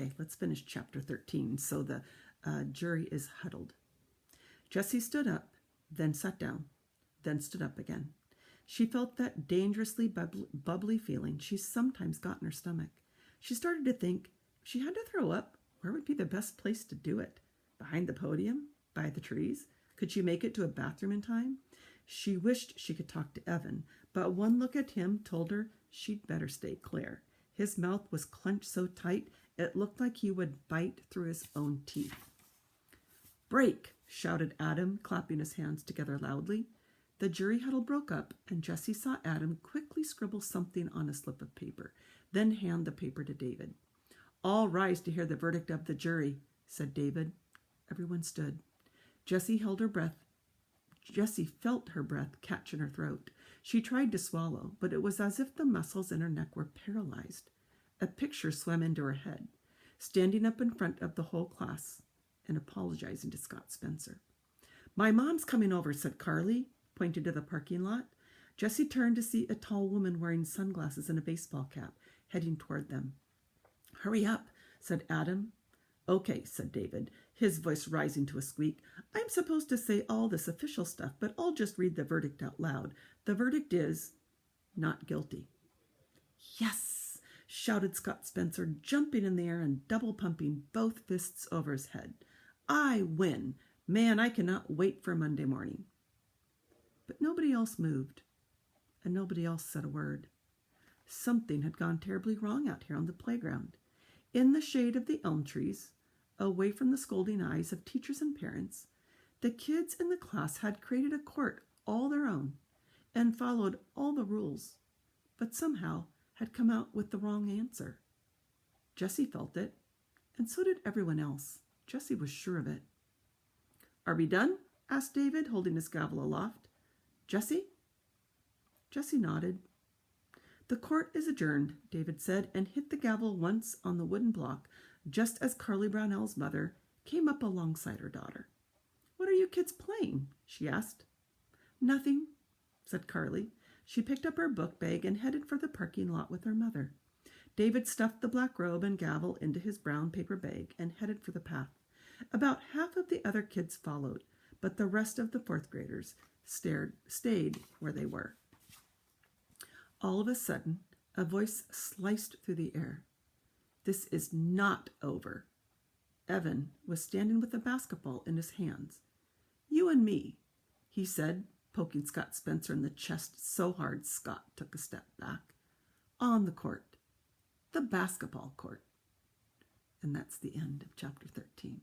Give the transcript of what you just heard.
Okay, let's finish chapter 13. So the jury is huddled. Jessie stood up, then sat down, then stood up again. She felt that dangerously bubbly feeling she sometimes got in her stomach. She started to think, if she had to throw up, where would be the best place to do it? Behind the podium? By the trees? Could she make it to a bathroom in time? She wished she could talk to Evan, but one look at him told her she'd better stay clear. His mouth was clenched so tight it looked like he would bite through his own teeth. "Break!" shouted Adam, clapping his hands together loudly. The jury huddle broke up, and Jessie saw Adam quickly scribble something on a slip of paper, then hand the paper to David. "All rise to hear the verdict of the jury," said David. Everyone stood. Jessie held her breath. Jessie felt her breath catch in her throat. She tried to swallow, but it was as if the muscles in her neck were paralyzed. A picture swam into her head, standing up in front of the whole class and apologizing to Scott Spencer. "My mom's coming over," said Carly, pointing to the parking lot. Jessie turned to see a tall woman wearing sunglasses and a baseball cap heading toward them. "Hurry up," said Adam. "Okay," said David, his voice rising to a squeak. "I'm supposed to say all this official stuff, but I'll just read the verdict out loud. The verdict is not guilty." "Yes!" shouted Scott Spencer, jumping in the air and double pumping both fists over his head. "I win! Man, I cannot wait for Monday morning." But nobody else moved, and nobody else said a word. Something had gone terribly wrong out here on the playground. In the shade of the elm trees, away from the scolding eyes of teachers and parents, the kids in the class had created a court all their own and followed all the rules, but somehow had come out with the wrong answer. Jessie felt it, and so did everyone else. Jessie was sure of it. "Are we done?" asked David, holding his gavel aloft. "Jessie?" Jessie nodded. "The court is adjourned," David said, and hit the gavel once on the wooden block, just as Carly Brownell's mother came up alongside her daughter. "What are you kids playing?" she asked. "Nothing," said Carly. She picked up her book bag and headed for the parking lot with her mother. David stuffed the black robe and gavel into his brown paper bag and headed for the path. About half of the other kids followed, but the rest of the fourth graders stayed where they were. All of a sudden, a voice sliced through the air. "This is not over." Evan was standing with a basketball in his hands. "You and me," he said, poking Scott Spencer in the chest so hard Scott took a step back. "On the court. The basketball court." And that's the end of chapter 13.